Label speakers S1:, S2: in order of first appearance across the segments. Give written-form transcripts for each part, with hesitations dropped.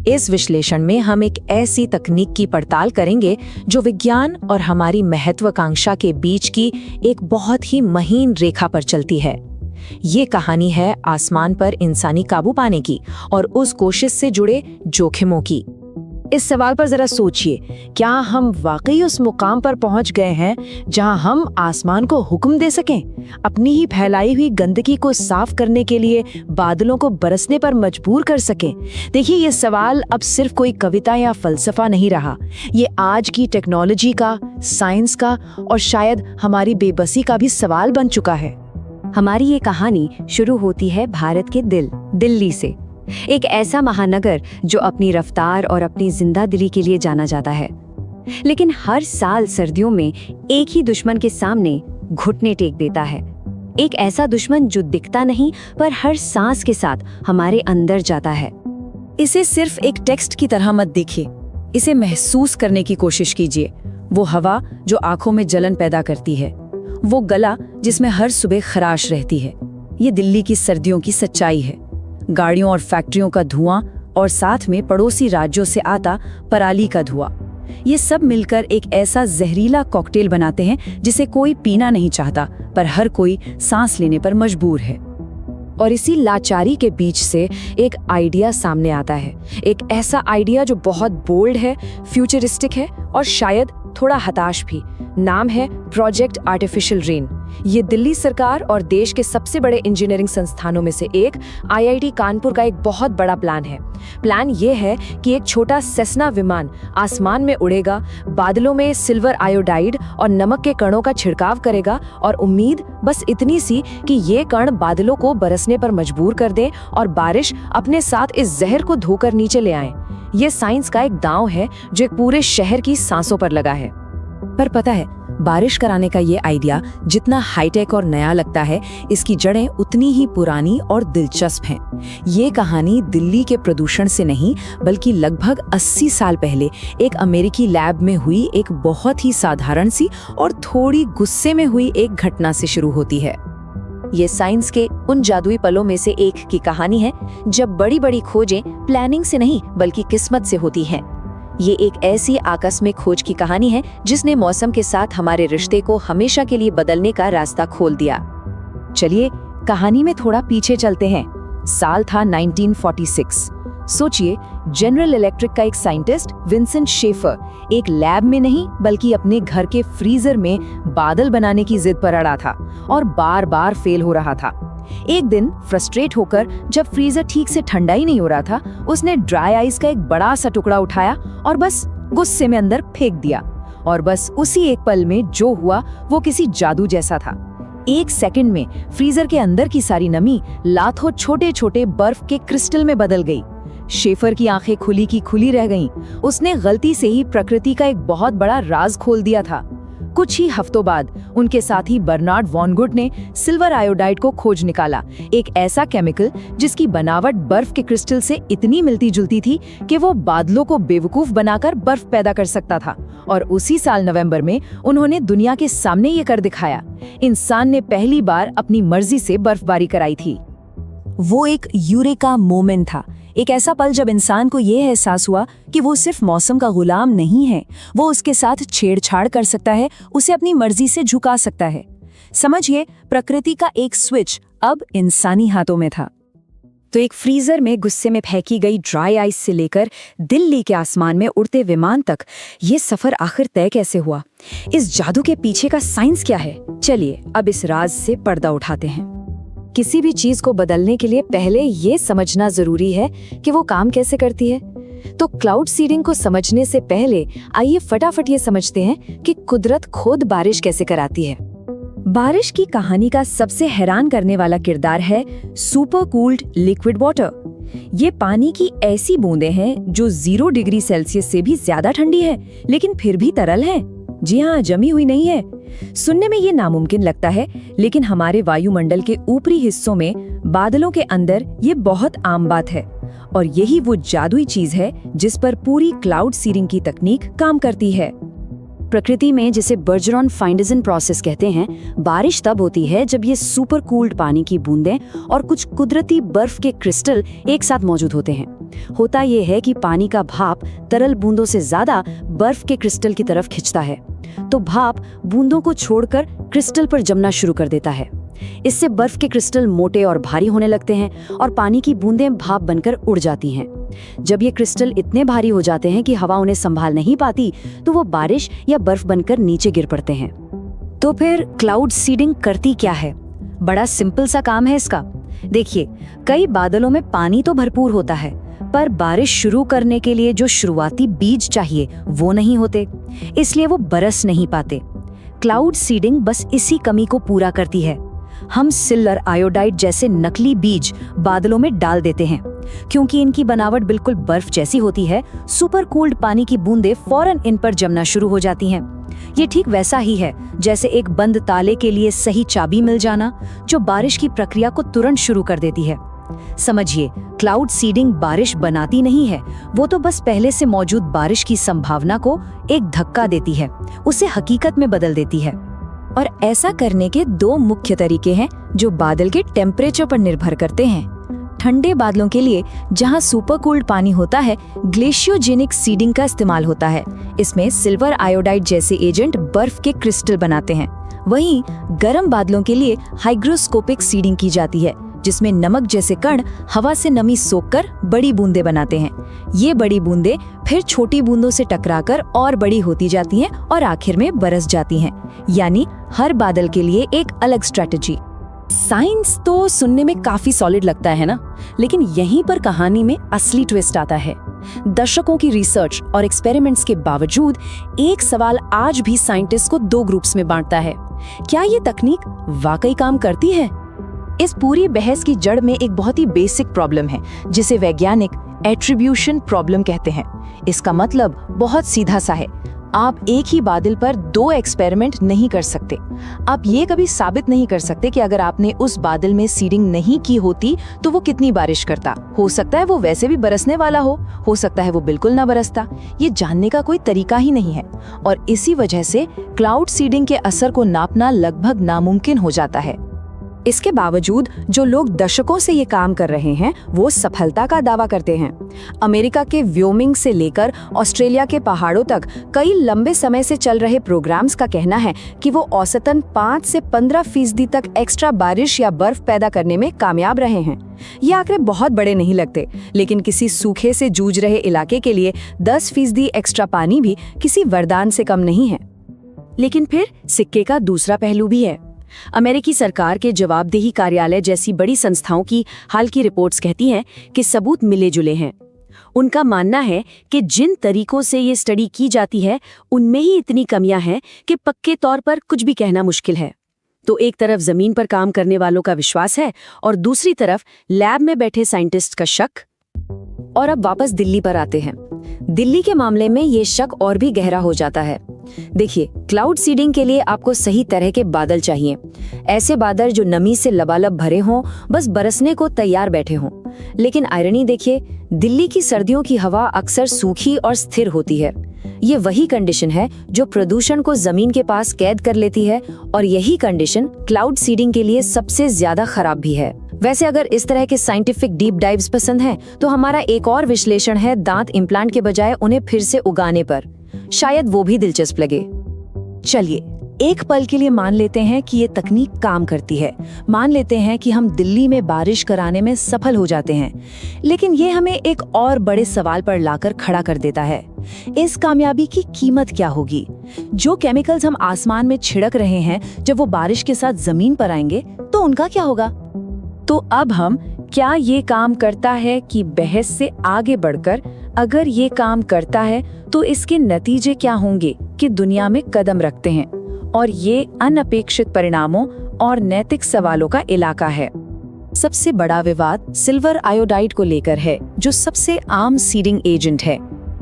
S1: इस विश्लेषण में हम एक ऐसी तकनीक की पड़ताल करेंगे जो विज्ञान और हमारी महत्वाकांक्षा के बीच की एक बहुत ही महीन रेखा पर चलती है। ये कहानी है आसमान पर इंसानी काबू पाने की और उस कोशिश से जुड़े जोखिमों की।
S2: इस सवाल पर जरा सोचिए, क्या हम वाकई उस मुकाम पर पहुंच गए हैं जहां हम आसमान को हुक्म दे सकें, अपनी ही फैलाई हुई गंदगी को साफ करने के लिए बादलों को बरसने पर मजबूर कर सकें? देखिए, ये सवाल अब सिर्फ कोई कविता या फलसफा नहीं रहा। ये आज की टेक्नोलॉजी का, साइंस का और शायद हमारी बेबसी का भी सवाल बन चुका है।
S3: हमारी ये कहानी शुरू होती है भारत के दिल्ली से, एक ऐसा महानगर जो अपनी रफ्तार और अपनी जिंदादिली के लिए जाना जाता है। लेकिन हर साल सर्दियों में एक ही दुश्मन के सामने घुटने टेक देता है। एक ऐसा दुश्मन जो दिखता नहीं पर हर सांस के साथ हमारे अंदर जाता है।
S1: इसे सिर्फ एक टेक्स्ट की तरह मत देखिए, इसे महसूस करने की कोशिश कीजिए। वो हवा जो आंखों में जलन पैदा करती है, वो गला जिसमें हर सुबह खराश रहती है। ये दिल्ली की सर्दियों की सच्चाई है। गाड़ियों और फैक्ट्रियों का धुआं और साथ में पड़ोसी राज्यों से आता पराली का धुआं, ये सब मिलकर एक ऐसा जहरीला कॉकटेल बनाते हैं जिसे कोई पीना नहीं चाहता पर हर कोई सांस लेने पर मजबूर है। और इसी लाचारी के बीच से एक आइडिया सामने आता है, एक ऐसा आइडिया जो बहुत बोल्ड है, फ्यूचरिस्टिक है और शायद थोड़ा हताश भी। नाम है प्रोजेक्ट आर्टिफिशियल रेन। ये दिल्ली सरकार और देश के सबसे बड़े इंजीनियरिंग संस्थानों में से एक IIT कानपुर का एक बहुत बड़ा प्लान है। प्लान ये है कि एक छोटा सेस्ना विमान आसमान में उड़ेगा, बादलों में सिल्वर आयोडाइड और नमक के कणों का छिड़काव करेगा और उम्मीद बस इतनी सी कि ये कण बादलों को बरसने पर मजबूर कर दें और बारिश अपने साथ इस जहर को धोकर नीचे ले आए। ये साइंस का एक दांव है जो एक पूरे शहर की सांसों पर लगा है। पर पता है, बारिश कराने का ये आइडिया जितना हाईटेक और नया लगता है, इसकी जड़ें उतनी ही पुरानी और दिलचस्प हैं। ये कहानी दिल्ली के प्रदूषण से नहीं बल्कि लगभग 80 साल पहले एक अमेरिकी लैब में हुई एक बहुत ही साधारण सी और थोड़ी गुस्से में हुई एक घटना से शुरू होती है। ये साइंस के उन जादुई पलों में से एक की कहानी है जब बड़ी बड़ी खोजें प्लानिंग से नहीं बल्कि किस्मत से होती हैं। ये एक ऐसी आकस्मिक खोज की कहानी है जिसने मौसम के साथ हमारे रिश्ते को हमेशा के लिए बदलने का रास्ता खोल दिया। चलिए कहानी में थोड़ा पीछे चलते हैं। साल था 1946। सोचिए, जनरल इलेक्ट्रिक का एक साइंटिस्ट विंसेंट शेफर एक लैब में नहीं बल्कि अपने घर के फ्रीजर में बादल बनाने की जिद पर अड़ा था और बार बार फेल हो रहा था। एक दिन फ्रस्ट्रेट होकर जब फ्रीजर ठीक से ठंडा ही नहीं हो रहा था, उसने ड्राई आइस का एक बड़ा सा टुकड़ा उठाया और बस गुस्से में अंदर फेंक दिया। और बस उसी एक पल में जो हुआ वो किसी जादू जैसा था। 1 सेकंड में फ्रीजर के अंदर की सारी नमी लाखों छोटे छोटे बर्फ के क्रिस्टल में बदल गई। शेफर की आंखें खुली की खुली रह गईं। उसने गलती से ही प्रकृति का एक बहुत बड़ा राज खोल दिया था। कुछ ही हफ्तों बाद उनके साथी बर्नार्ड वॉन गुट ने सिल्वर आयोडाइड को खोज निकाला, एक ऐसा केमिकल जिसकी बनावट बर्फ के क्रिस्टल से इतनी मिलती जुलती थी कि वो बादलों को बेवकूफ बनाकर बर्फ पैदा कर सकता था। और उसी साल नवंबर में उन्होंने दुनिया के सामने ये कर दिखाया। इंसान ने पहली बार अपनी मर्जी से बर्फबारी कराई थी। वो एक यूरेका मोमेंट था, एक ऐसा पल जब इंसान को यह एहसास हुआ कि वो सिर्फ मौसम का गुलाम नहीं है, वो उसके साथ छेड़छाड़ कर सकता है, उसे अपनी मर्जी से झुका सकता है। समझिए, प्रकृति का एक स्विच अब इंसानी हाथों में था। तो एक फ्रीजर में गुस्से में फेंकी गई ड्राई आइस से लेकर दिल्ली के आसमान में उड़ते विमान तक, ये सफर आखिर तय कैसे हुआ? इस जादू के पीछे का साइंस क्या है? चलिए अब इस राज से पर्दा उठाते हैं। किसी भी चीज को बदलने के लिए पहले ये समझना जरूरी है कि वो काम कैसे करती है। तो क्लाउड सीडिंग को समझने से पहले आइए फटाफट ये समझते हैं कि कुदरत खुद बारिश कैसे कराती है। बारिश की कहानी का सबसे हैरान करने वाला किरदार है सुपर कूल्ड लिक्विड वाटर। ये पानी की ऐसी बूंदें हैं जो 0 डिग्री सेल्सियस से भी ज्यादा ठंडी है लेकिन फिर भी तरल है। जी हाँ, जमी हुई नहीं है। सुनने में ये नामुमकिन लगता है, लेकिन हमारे वायुमंडल के ऊपरी हिस्सों में बादलों के अंदर ये बहुत आम बात है। और यही वो जादुई चीज है जिस पर पूरी क्लाउड सीडिंग की तकनीक काम करती है।
S3: प्रकृति में जिसे बर्जरॉन फाइंडजन प्रोसेस कहते हैं, बारिश तब होती है जब ये सुपर कूल्ड पानी की बूंदें और कुछ कुदरती बर्फ के क्रिस्टल एक साथ मौजूद होते हैं। होता ये है कि पानी का भाप तरल बूंदों से ज्यादा बर्फ के क्रिस्टल की तरफ खिंचता है, तो भाप बूंदों को छोड़कर क्रिस्टल पर जमना शुरू कर देता है। इससे बर्फ के क्रिस्टल मोटे और भारी होने लगते हैं और पानी की बूंदें भाप बनकर उड़ जाती हैं। जब ये क्रिस्टल इतने भारी हो जाते हैं कि हवा उन्हें संभाल नहीं पाती, तो वो बारिश या बर्फ बनकर नीचे गिर पड़ते हैं। तो फिर क्लाउड सीडिंग करती क्या है? बड़ा सिंपल सा काम है इसका। देखिए, कई बादलों में पानी तो भरपूर होता है, पर बारिश शुरू करने के लिए जो शुरुआती बीज चाहिए वो नहीं होते, इसलिए वो बरस नहीं पाते। क्लाउड सीडिंग बस इसी कमी को पूरा करती है। हम सिल्वर आयोडाइड जैसे नकली बीज बादलों में डाल देते हैं। क्योंकि इनकी बनावट बिल्कुल बर्फ जैसी होती है, सुपर कूल्ड पानी की बूंदें फौरन इन पर जमना शुरू हो जाती हैं। ये ठीक वैसा ही है जैसे एक बंद ताले के लिए सही चाबी मिल जाना, जो बारिश की प्रक्रिया को तुरंत शुरू कर देती है। समझिए, क्लाउड सीडिंग बारिश बनाती नहीं है, वो तो बस पहले से मौजूद बारिश की संभावना को एक धक्का देती है, उसे हकीकत में बदल देती है।
S1: और ऐसा करने के दो मुख्य तरीके हैं जो बादल के टेम्परेचर पर निर्भर करते हैं। ठंडे बादलों के लिए जहां सुपर कूल्ड पानी होता है, ग्लेशियोजेनिक सीडिंग का इस्तेमाल होता है। इसमें सिल्वर आयोडाइड जैसे एजेंट बर्फ के क्रिस्टल बनाते हैं। वहीं गर्म बादलों के लिए हाइग्रोस्कोपिक सीडिंग की जाती है, जिसमें नमक जैसे कण हवा से नमी सोखकर बड़ी बूंदें बनाते हैं। ये बड़ी बूंदें फिर छोटी बूंदों से टकराकर और बड़ी होती जाती हैं और आखिर में बरस जाती हैं। यानी हर बादल के लिए एक अलग स्ट्रेटजी। साइंस तो सुनने में काफी सॉलिड लगता है ना, लेकिन यहीं पर कहानी में असली ट्विस्ट आता है। दशकों की रिसर्च और एक्सपेरिमेंट्स के बावजूद एक सवाल आज भी साइंटिस्ट को दो ग्रुप्स में बांटता है। क्या ये तकनीक वाकई काम करती है?
S2: इस पूरी बहस की जड़ में एक बहुत ही बेसिक प्रॉब्लम है, जिसे वैज्ञानिक एट्रीब्यूशन प्रॉब्लम कहते हैं। इसका मतलब बहुत सीधा सा है। आप एक ही बादल पर दो एक्सपेरिमेंट नहीं कर सकते। आप ये कभी साबित नहीं कर सकते कि अगर आपने उस बादल में सीडिंग नहीं की होती तो वो कितनी बारिश करता। हो सकता है वो वैसे भी बरसने वाला हो सकता है वो बिल्कुल ना बरसता। ये जानने का कोई तरीका ही नहीं है, और इसी वजह से क्लाउड सीडिंग के असर को नापना लगभग नामुमकिन हो जाता है।
S1: इसके बावजूद जो लोग दशकों से ये काम कर रहे हैं, वो सफलता का दावा करते हैं। अमेरिका के व्योमिंग से लेकर ऑस्ट्रेलिया के पहाड़ों तक कई लंबे समय से चल रहे प्रोग्राम्स का कहना है कि वो औसतन 5 से 15% तक एक्स्ट्रा बारिश या बर्फ पैदा करने में कामयाब रहे हैं। ये आंकड़े बहुत बड़े नहीं लगते, लेकिन किसी सूखे से जूझ रहे इलाके के लिए 10% एक्स्ट्रा पानी भी किसी वरदान से कम नहीं है। लेकिन फिर सिक्के का दूसरा पहलू भी है। अमेरिकी सरकार के जवाबदेही कार्यालय जैसी बड़ी संस्थाओं की हाल की रिपोर्ट्स कहती हैं कि सबूत मिले जुले हैं। उनका मानना है कि जिन तरीकों से ये स्टडी की जाती है, उनमें ही इतनी कमियां हैं कि पक्के तौर पर कुछ भी कहना मुश्किल है। तो एक तरफ जमीन पर काम करने वालों का विश्वास है और दूसरी तरफ लैब में बैठे साइंटिस्ट का शक। और अब वापस दिल्ली पर आते हैं। दिल्ली के मामले में ये शक और भी गहरा हो जाता है। देखिए, क्लाउड सीडिंग के लिए आपको सही तरह के बादल चाहिए। ऐसे बादल जो नमी से लबालब भरे हों, बस बरसने को तैयार बैठे हों। लेकिन आयरनी देखिए, दिल्ली की सर्दियों की हवा अक्सर सूखी और स्थिर होती है। ये वही कंडीशन है जो प्रदूषण को जमीन के पास कैद कर लेती है, और यही कंडीशन क्लाउड सीडिंग के लिए सबसे ज्यादा खराब भी है। वैसे अगर इस तरह के साइंटिफिक डीप डाइव्स पसंद हैं, तो हमारा एक और विश्लेषण है दांत इम्प्लांट के बजाय उन्हें फिर से उगाने पर। शायद वो भी दिलचस्प लगे।
S2: चलिए, एक पल के लिए मान लेते हैं कि ये तकनीक काम करती है। मान लेते हैं कि हम दिल्ली में बारिश कराने में सफल हो जाते हैं। लेकिन ये हमें एक और बड़े सवाल पर लाकर खड़ा कर देता है। इस कामयाबी की कीमत क्या होगी? जो केमिकल्स हम आसमान में छिड़क रहे हैं, जब वो बारिश के साथ जमीन पर आएंगे तो उनका क्या होगा?
S1: तो अब हम क्या ये काम करता है कि बहस से आगे बढ़कर, अगर ये काम करता है तो इसके नतीजे क्या होंगे कि दुनिया में कदम रखते हैं, और ये अनपेक्षित परिणामों और नैतिक सवालों का इलाका है। सबसे बड़ा विवाद सिल्वर आयोडाइड को लेकर है, जो सबसे आम सीडिंग एजेंट है।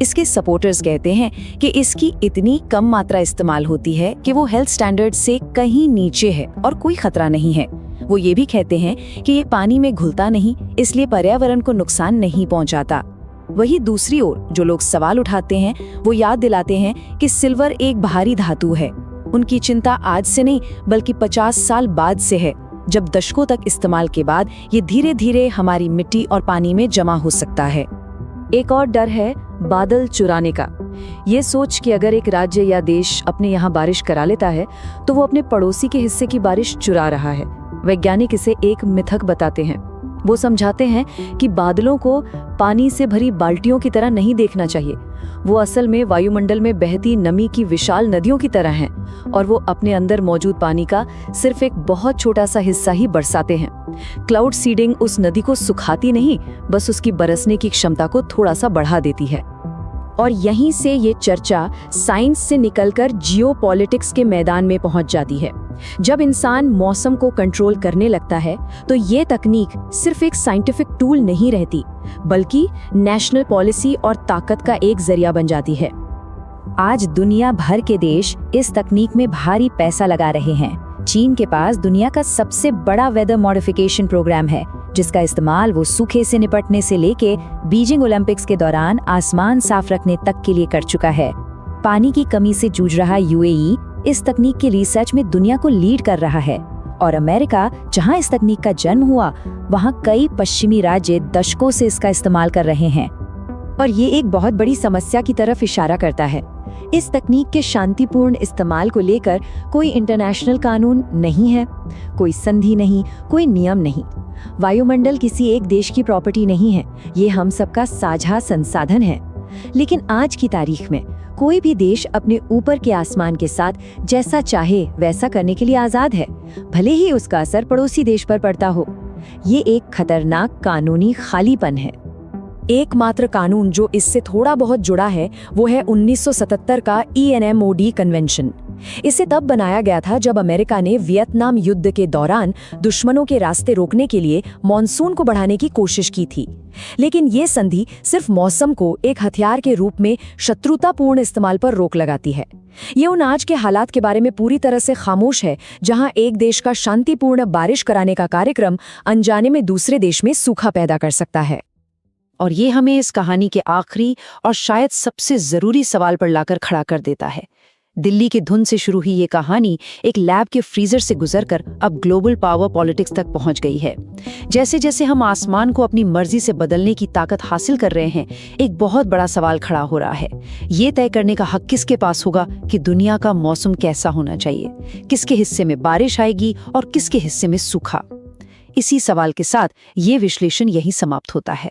S1: इसके सपोर्टर्स कहते हैं कि इसकी इतनी कम मात्रा इस्तेमाल होती है कि वो हेल्थ स्टैंडर्ड से कहीं नीचे है और कोई खतरा नहीं है। वो ये भी कहते हैं कि ये पानी में घुलता नहीं, इसलिए पर्यावरण को नुकसान नहीं पहुंचाता।
S2: वही दूसरी ओर जो लोग सवाल उठाते हैं वो याद दिलाते हैं कि सिल्वर एक भारी धातु है। उनकी चिंता आज से नहीं बल्कि 50 साल बाद से है, जब दशकों तक इस्तेमाल के बाद ये धीरे धीरे हमारी मिट्टी और पानी में जमा हो सकता है।
S1: एक और डर है बादल चुराने का। ये सोच कि अगर एक राज्य या देश अपने यहाँ बारिश करा लेता है तो वो अपने पड़ोसी के हिस्से की बारिश चुरा रहा है। वैज्ञानिक इसे एक मिथक बताते हैं। वो समझाते हैं कि बादलों को पानी से भरी बाल्टियों की तरह नहीं देखना चाहिए। वो असल में वायुमंडल में बहती नमी की विशाल नदियों की तरह हैं और वो अपने अंदर मौजूद पानी का सिर्फ एक बहुत छोटा सा हिस्सा ही बरसाते हैं। क्लाउड सीडिंग उस नदी को सुखाती नहीं, बस उसकी बरसने की क्षमता को थोड़ा सा बढ़ा देती है। और यहीं से ये चर्चा साइंस से निकलकर जियोपॉलिटिक्स के मैदान में पहुंच जाती है। जब इंसान मौसम को कंट्रोल करने लगता है तो ये तकनीक सिर्फ एक साइंटिफिक टूल नहीं रहती, बल्कि नेशनल पॉलिसी और ताकत का एक जरिया बन जाती है।
S3: आज दुनिया भर के देश इस तकनीक में भारी पैसा लगा रहे हैं। चीन के पास दुनिया का सबसे बड़ा वेदर मॉडिफिकेशन प्रोग्राम है, जिसका इस्तेमाल वो सूखे से निपटने से लेके बीजिंग ओलंपिक्स के दौरान आसमान साफ रखने तक के लिए कर चुका है। पानी की कमी से जूझ रहा यूएई इस तकनीक के रिसर्च में दुनिया को लीड कर रहा है, और अमेरिका, जहां इस तकनीक का जन्म हुआ, वहां कई पश्चिमी राज्य दशकों से इसका इस्तेमाल कर रहे हैं।
S2: और ये एक बहुत बड़ी समस्या की तरफ इशारा करता है। इस तकनीक के शांतिपूर्ण इस्तेमाल को लेकर कोई इंटरनेशनल कानून नहीं है, कोई संधि नहीं, कोई नियम नहीं। वायुमंडल किसी एक देश की प्रॉपर्टी नहीं है, ये हम सबका साझा संसाधन है। लेकिन आज की तारीख में कोई भी देश अपने ऊपर के आसमान के साथ जैसा चाहे वैसा करने के लिए आजाद है, भले ही उसका असर पड़ोसी देश पर पड़ता हो। ये एक खतरनाक कानूनी खालीपन है।
S1: एकमात्र कानून जो इससे थोड़ा बहुत जुड़ा है वो है 1977 का ENMOD कन्वेंशन। इसे तब बनाया गया था जब अमेरिका ने वियतनाम युद्ध के दौरान दुश्मनों के रास्ते रोकने के लिए मॉनसून को बढ़ाने की कोशिश की थी। लेकिन ये संधि सिर्फ मौसम को एक हथियार के रूप में शत्रुतापूर्ण इस्तेमाल पर रोक लगाती है। ये उन आज के हालात के बारे में पूरी तरह से खामोश है, जहां एक देश का शांतिपूर्ण बारिश कराने का कार्यक्रम अनजाने में दूसरे देश में सूखा पैदा कर सकता है।
S2: और ये हमें इस कहानी के आखिरी और शायद सबसे जरूरी सवाल पर लाकर खड़ा कर देता है। दिल्ली की धुन से शुरू हुई ये कहानी एक लैब के फ्रीजर से गुजरकर अब ग्लोबल पावर पॉलिटिक्स तक पहुंच गई है। जैसे जैसे हम आसमान को अपनी मर्जी से बदलने की ताकत हासिल कर रहे हैं, एक बहुत बड़ा सवाल खड़ा हो रहा है। ये तय करने का हक किसके पास होगा कि दुनिया का मौसम कैसा होना चाहिए, किसके हिस्से में बारिश आएगी और किसके हिस्से में सूखा। इसी सवाल के साथ ये विश्लेषण यहीं समाप्त होता है।